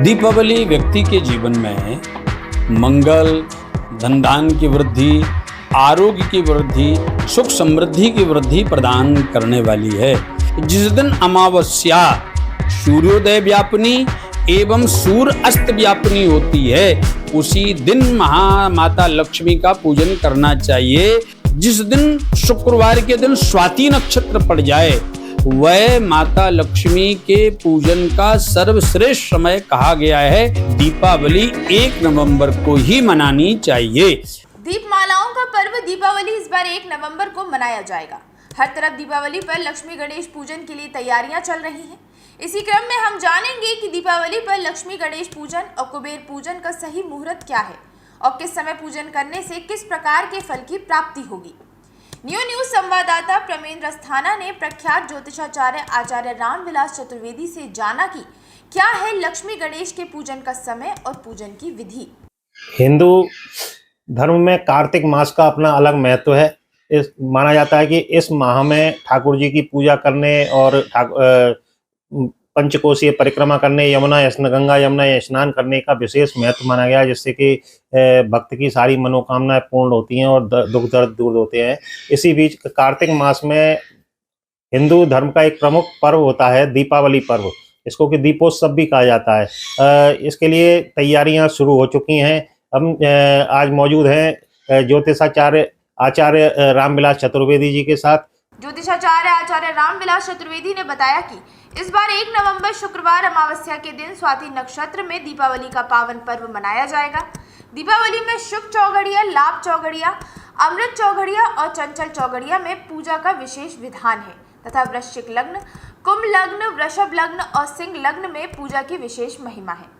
दीपावली व्यक्ति के जीवन में मंगल, धन धान की वृद्धि, आरोग्य की वृद्धि, सुख समृद्धि की वृद्धि प्रदान करने वाली है। जिस दिन अमावस्या सूर्योदय व्यापिनी एवं सूर्य अस्त व्यापिनी होती है, उसी दिन माता लक्ष्मी का पूजन करना चाहिए। जिस दिन शुक्रवार के दिन स्वाति नक्षत्र पड़ जाए, वह माता लक्ष्मी के पूजन का सर्वश्रेष्ठ समय कहा गया है। दीपावली 1 नवंबर को ही मनानी चाहिए। दीपमालाओं का पर्व दीपावली इस बार 1 नवंबर को मनाया जाएगा। हर तरफ दीपावली पर लक्ष्मी गणेश पूजन के लिए तैयारियां चल रही हैं। इसी क्रम में हम जानेंगे कि दीपावली पर लक्ष्मी गणेश पूजन और कुबेर पूजन का सही मुहूर्त क्या है और किस समय पूजन करने से किस प्रकार के फल की प्राप्ति होगी। न्यूज संवाददाता प्रमेंद्र अस्थाना ने प्रख्यात ज्योतिषाचार्य आचार्य रामविलास चतुर्वेदी से जाना कि क्या है लक्ष्मी गणेश के पूजन का समय और पूजन की विधि। हिंदू धर्म में कार्तिक मास का अपना अलग महत्व है। इस माना जाता है कि इस माह में ठाकुर जी की पूजा करने और पंचकोशीय परिक्रमा करने, गंगा यमुना स्नान करने का विशेष महत्व माना गया है, जिससे कि भक्त की सारी मनोकामनाएं पूर्ण होती हैं और दुख दर्द दूर होते हैं। इसी बीच कार्तिक मास में हिंदू धर्म का एक प्रमुख पर्व होता है दीपावली पर्व। इसको कि दीपोत्सव भी कहा जाता है। इसके लिए तैयारियां शुरू हो चुकी हैं। हम आज मौजूद हैं ज्योतिषाचार्य आचार्य रामविलास चतुर्वेदी जी के साथ। ज्योतिषाचार्य आचार्य रामविलास चतुर्वेदी ने बताया कि इस बार 1 नवंबर शुक्रवार अमावस्या के दिन स्वाति नक्षत्र में दीपावली का पावन पर्व मनाया जाएगा। दीपावली में शुभ चौघड़िया, लाभ चौघड़िया, अमृत चौघड़िया और चंचल चौघड़िया में पूजा का विशेष विधान है तथा वृश्चिक लग्न, कुंभ लग्न, वृषभ लग्न और सिंह लग्न में पूजा की विशेष महिमा है।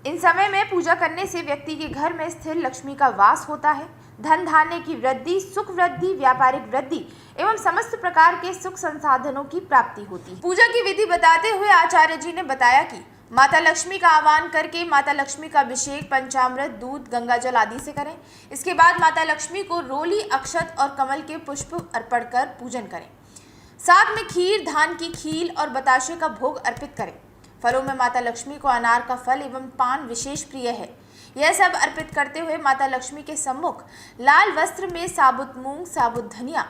इन समय में पूजा करने से व्यक्ति के घर में स्थिर लक्ष्मी का वास होता है। धन धान्य की वृद्धि, सुख वृद्धि, व्यापारिक वृद्धि एवं समस्त प्रकार के सुख संसाधनों की प्राप्ति होती है। पूजा की विधि बताते हुए आचार्य जी ने बताया कि माता लक्ष्मी का आह्वान करके माता लक्ष्मी का अभिषेक पंचामृत, दूध, गंगा जल आदि से करें। इसके बाद माता लक्ष्मी को रोली, अक्षत और कमल के पुष्प अर्पण कर पूजन करें। साथ में खीर, धान की खील और बताशे का भोग अर्पित करें। फलों में माता लक्ष्मी को अनार का फल एवं पान विशेष प्रिय है। यह सब अर्पित करते हुए माता लक्ष्मी के सम्मुख लाल वस्त्र में साबुत मूंग, साबुत धनिया,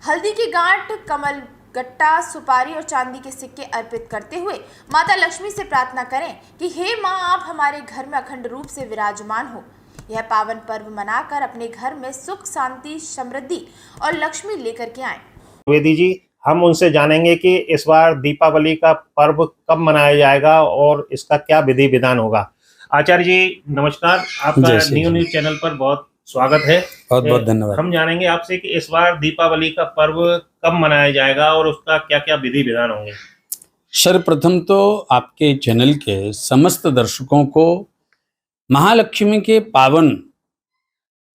हल्दी की गांठ, कमल गट्टा, सुपारी और चांदी के सिक्के अर्पित करते हुए माता लक्ष्मी से प्रार्थना करें कि हे माँ, आप हमारे घर में अखंड रूप से विराजमान हो। यह पावन पर्व मनाकर अपने घर में सुख, शांति, समृद्धि और लक्ष्मी लेकर के आए। वेदी जी, हम उनसे जानेंगे कि इस बार दीपावली का पर्व कब मनाया जाएगा और इसका क्या विधि विधान होगा। आचार्य जी नमस्कार, आपका न्यूज चैनल पर बहुत स्वागत है। बहुत बहुत धन्यवाद। हम जानेंगे आपसे कि इस बार दीपावली का पर्व कब मनाया जाएगा और उसका क्या क्या विधि विधान होंगे। सर्वप्रथम तो आपके चैनल के समस्त दर्शकों को महालक्ष्मी के पावन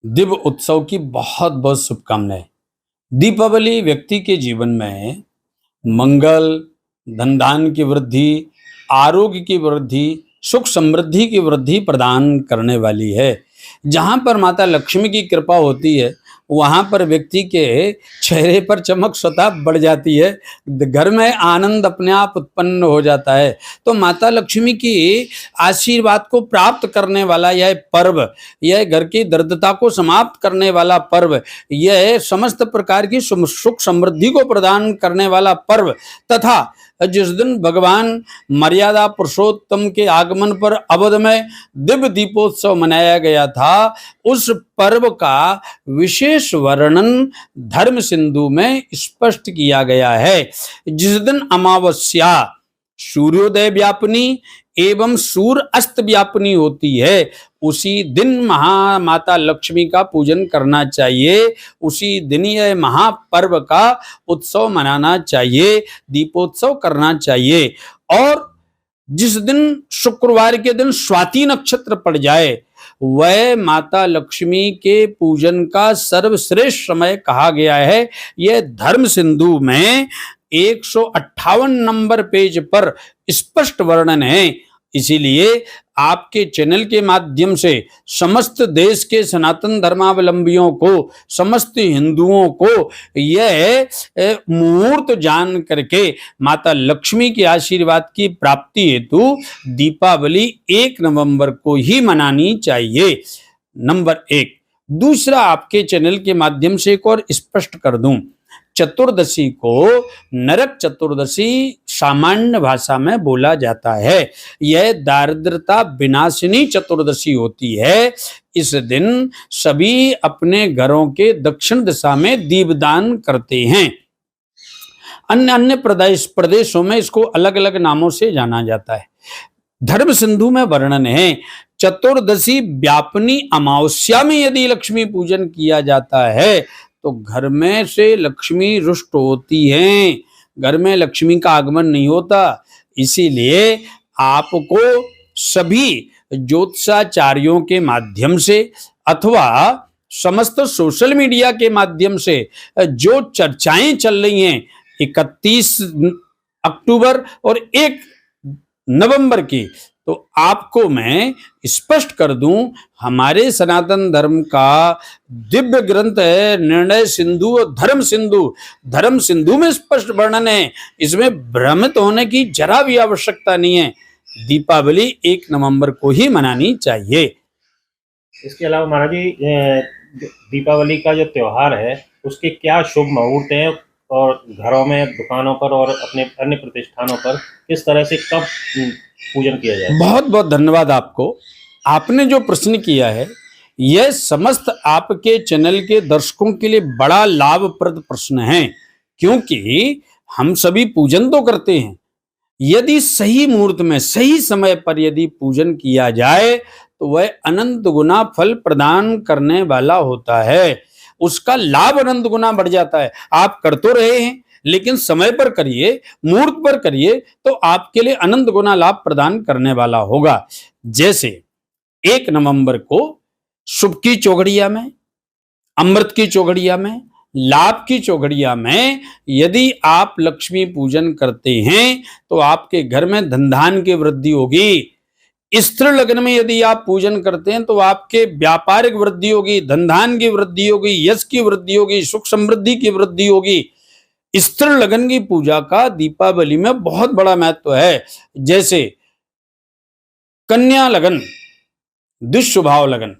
दिव्य उत्सव की बहुत बहुत शुभकामनाएं। दीपावली व्यक्ति के जीवन में मंगल, धन धान की वृद्धि, आरोग्य की वृद्धि, सुख समृद्धि की वृद्धि प्रदान करने वाली है। जहाँ पर माता लक्ष्मी की कृपा होती है, वहाँ पर व्यक्ति के चेहरे पर चमक स्वतः बढ़ जाती है, घर में आनंद अपने आप उत्पन्न हो जाता है। तो माता लक्ष्मी की आशीर्वाद को प्राप्त करने वाला यह पर्व, यह घर की दरिद्रता को समाप्त करने वाला पर्व, यह समस्त प्रकार की सुख समृद्धि को प्रदान करने वाला पर्व तथा जिस दिन भगवान मर्यादा पुरुषोत्तम के आगमन पर अवध में दिव्य दीपोत्सव मनाया गया था, उस पर्व का विशेष वर्णन धर्म सिंधु में स्पष्ट किया गया है। जिस दिन अमावस्या सूर्योदय व्यापिनी एवं सूर्य अस्त व्यापिनी होती है, उसी दिन माता लक्ष्मी का पूजन करना चाहिए। उसी दिन यह महापर्व का उत्सव मनाना चाहिए, दीपोत्सव करना चाहिए। और जिस दिन शुक्रवार के दिन स्वाति नक्षत्र पड़ जाए, वह माता लक्ष्मी के पूजन का सर्वश्रेष्ठ समय कहा गया है। यह धर्म सिंधु में 158 नंबर पेज पर स्पष्ट वर्णन है। इसीलिए आपके चैनल के माध्यम से समस्त देश के सनातन धर्मावलंबियों को, समस्त हिंदुओं को यह मुहूर्त जान करके माता लक्ष्मी के आशीर्वाद की प्राप्ति हेतु दीपावली 1 नवंबर को ही मनानी चाहिए। नंबर 1। दूसरा, आपके चैनल के माध्यम से एक और स्पष्ट कर दूं, चतुर्दशी को नरक चतुर्दशी सामान्य भाषा में बोला जाता है। यह दारिद्रता विनाशिनी चतुर्दशी होती है। इस दिन सभी अपने घरों के दक्षिण दिशा में दीपदान करते हैं। अन्य प्रदेशों में इसको अलग अलग नामों से जाना जाता है। धर्म सिंधु में वर्णन है, चतुर्दशी व्यापनी अमावस्या में यदि लक्ष्मी पूजन किया जाता है तो घर में से लक्ष्मी रुष्ट होती हैं, घर में लक्ष्मी का आगमन नहीं होता। इसीलिए आपको सभी ज्योतिषाचार्यों के माध्यम से अथवा समस्त सोशल मीडिया के माध्यम से जो चर्चाएं चल रही हैं 31 अक्टूबर और 1 नवंबर की, तो आपको मैं स्पष्ट कर दूं, हमारे सनातन धर्म का दिव्य ग्रंथ है निर्णय सिंधु और धर्म सिंधु। धर्म सिंधु में स्पष्ट वर्णन है, इसमें भ्रमित होने की जरा भी आवश्यकता नहीं है। दीपावली 1 नवंबर को ही मनानी चाहिए। इसके अलावा महाराज जी, दीपावली का जो त्योहार है उसके क्या शुभ मुहूर्त हैं और घरों में, दुकानों पर और अपने अन्य प्रतिष्ठानों पर किस तरह से कब पूजन किया जाए? बहुत बहुत धन्यवाद आपको। आपने जो प्रश्न किया है यह समस्त आपके चैनल के दर्शकों के लिए बड़ा लाभप्रद प्रश्न है, क्योंकि हम सभी पूजन तो करते हैं, यदि सही मुहूर्त में सही समय पर यदि पूजन किया जाए तो वह अनंत गुना फल प्रदान करने वाला होता है, उसका लाभ अनंत गुना बढ़ जाता है। आप कर तो रहे हैं लेकिन समय पर करिए, मुहूर्त पर करिए तो आपके लिए अनंत गुना लाभ प्रदान करने वाला होगा। जैसे 1 नवंबर को शुभ की चौघड़िया में, अमृत की चौघड़िया में, लाभ की चौघड़िया में यदि आप लक्ष्मी पूजन करते हैं तो आपके घर में धन धान की वृद्धि होगी। स्त्री लग्न में यदि आप पूजन करते हैं तो आपके व्यापारिक वृद्धि होगी, धन धान की वृद्धि होगी, यश की वृद्धि होगी, सुख समृद्धि की वृद्धि होगी। स्त्री लगन की पूजा का दीपावली में बहुत बड़ा महत्व है। जैसे कन्या लगन, दुष्स्वभाव लगन,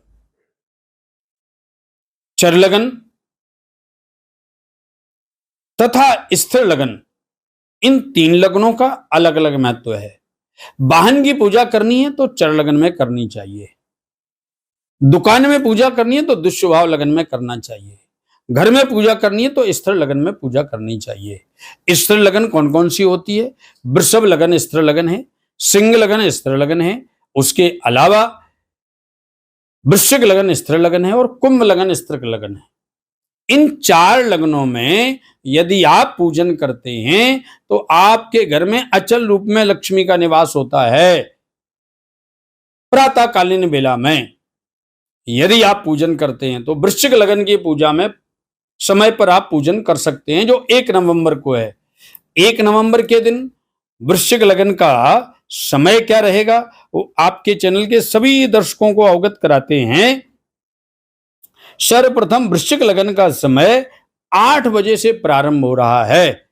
चर लगन तथा स्त्री लगन, इन 3 लगनों का अलग अलग महत्व है। वाहन की पूजा करनी है तो चर लगन में करनी चाहिए, दुकान में पूजा करनी है तो दुष्स्वभाव लगन में करना चाहिए, घर में पूजा करनी है तो स्त्री लगन में पूजा करनी चाहिए। स्त्री लगन कौन कौन सी होती है? वृषभ लगन स्त्री लगन है, सिंह लगन स्त्री लगन है, उसके अलावा वृश्चिक लगन स्त्री लगन है और कुंभ लगन स्त्री लगन है। इन 4 लगनों में यदि आप पूजन करते हैं तो आपके घर में अचल रूप में लक्ष्मी का निवास होता है। प्रातःकालीन बेला में यदि आप पूजन करते हैं तो वृश्चिक लगन की पूजा में समय पर आप पूजन कर सकते हैं, जो 1 नवंबर को है। 1 नवंबर के दिन वृश्चिक लगन का समय क्या रहेगा वो आपके चैनल के सभी दर्शकों को अवगत कराते हैं। सर्वप्रथम वृश्चिक लगन का समय 8 बजे से प्रारंभ हो रहा है।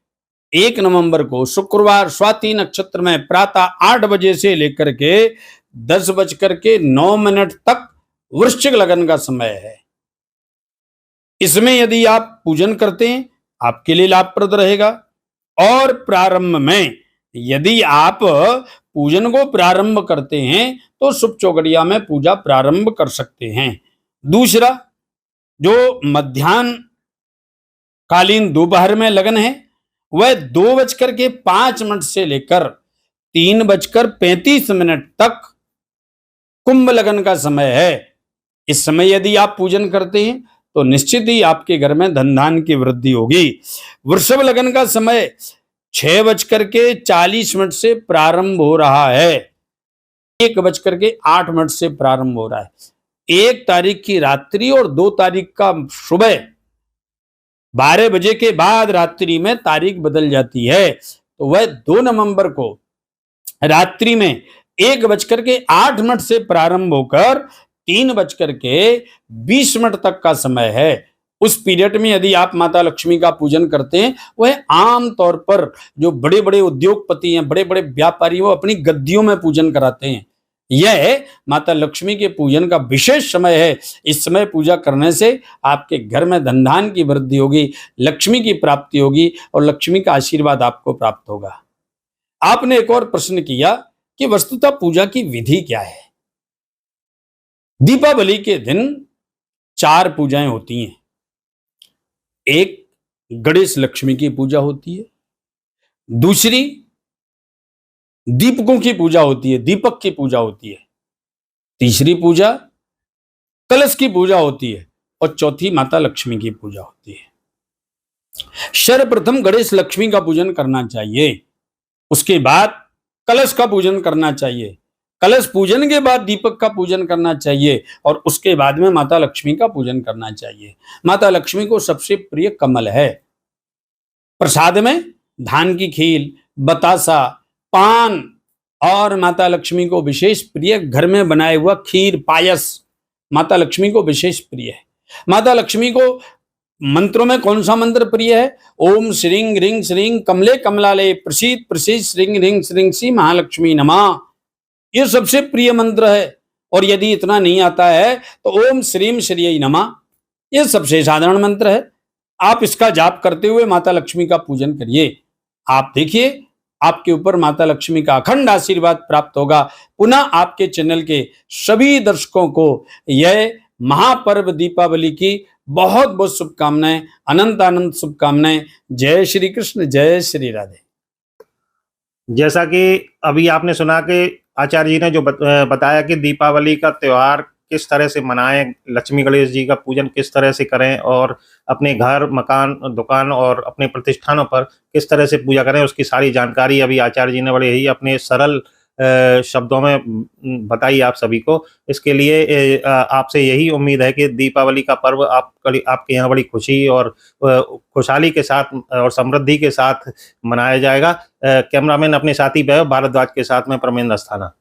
1 नवंबर को शुक्रवार स्वाति नक्षत्र में प्रातः 8 बजे से लेकर के 10:09 तक वृश्चिक लगन का समय है। इसमें यदि आप पूजन करते हैं आपके लिए लाभप्रद रहेगा। और प्रारंभ में यदि आप पूजन को प्रारंभ करते हैं तो शुभ चौघड़िया में पूजा प्रारंभ कर सकते हैं। दूसरा, जो मध्याह्न कालीन दोपहर में लगन है वह 2:05 से लेकर 3:35 तक कुंभ लगन का समय है। इस समय यदि आप पूजन करते हैं तो निश्चित ही आपके घर में धन धान की वृद्धि होगी। वृषभ लगन का समय 6:40 से प्रारंभ हो रहा है, 1:08 से प्रारंभ हो रहा है। 1 तारीख की रात्रि और 2 तारीख का सुबह 12 बजे के बाद रात्रि में तारीख बदल जाती है, तो वह 2 नवंबर को रात्रि में 1:08 से प्रारंभ होकर 3:20 तक का समय है। उस पीरियड में यदि आप माता लक्ष्मी का पूजन करते हैं, वह आम तौर पर जो बड़े बड़े उद्योगपति हैं, बड़े बड़े व्यापारी, वो अपनी गद्दियों में पूजन कराते हैं। यह माता लक्ष्मी के पूजन का विशेष समय है। इस समय पूजा करने से आपके घर में धन धान की वृद्धि होगी, लक्ष्मी की प्राप्ति होगी और लक्ष्मी का आशीर्वाद आपको प्राप्त होगा। आपने एक और प्रश्न किया कि वस्तुतः पूजा की विधि क्या है। दीपावली के दिन 4 पूजाएं होती हैं। एक, गणेश लक्ष्मी की पूजा होती है। दूसरी, दीपकों की पूजा होती है, दीपक की पूजा होती है। तीसरी पूजा, कलश की पूजा होती है। और चौथी, माता लक्ष्मी की पूजा होती है। सर्वप्रथम गणेश लक्ष्मी का पूजन करना चाहिए, उसके बाद कलश का पूजन करना चाहिए, कलश पूजन के बाद दीपक का पूजन करना चाहिए और उसके बाद में माता लक्ष्मी का पूजन करना चाहिए। माता लक्ष्मी को सबसे प्रिय कमल है। प्रसाद में धान की खीर, बतासा, पान और माता लक्ष्मी को विशेष प्रिय घर में बनाया हुआ खीर, पायस माता लक्ष्मी को विशेष प्रिय है। माता लक्ष्मी को मंत्रों में कौन सा मंत्र प्रिय है? ओम श्रीं ह्रीं श्रीं कमले कमलाले प्रसीद प्रसीद श्रीं ह्रीं श्रीं श्री महालक्ष्मी नमः। ये सबसे प्रिय मंत्र है। और यदि इतना नहीं आता है तो ओम श्रीं श्रीयै नमः, ये सबसे साधारण मंत्र है। आप इसका जाप करते हुए माता लक्ष्मी का पूजन करिए। आप देखिए आपके ऊपर माता लक्ष्मी का अखंड आशीर्वाद प्राप्त होगा। पुनः आपके चैनल के सभी दर्शकों को यह महापर्व दीपावली की बहुत बहुत शुभकामनाएं, अनंत अनंत शुभकामनाएं। जय श्री कृष्ण, जय श्री राधे। जैसा कि अभी आपने सुना कि आचार्य जी ने जो बताया कि दीपावली का त्योहार किस तरह से मनाएं, लक्ष्मी गणेश जी का पूजन किस तरह से करें और अपने घर, मकान, दुकान और अपने प्रतिष्ठानों पर किस तरह से पूजा करें, उसकी सारी जानकारी अभी आचार्य जी ने बड़े ही अपने सरल शब्दों में बताई आप सभी को। इसके लिए आपसे यही उम्मीद है कि दीपावली का पर्व आपके यहाँ बड़ी खुशी और खुशहाली के साथ और समृद्धि के साथ मनाया जाएगा। कैमरामैन अपने साथी वैभव भारद्वाज के साथ में परमेंद्र अस्थाना।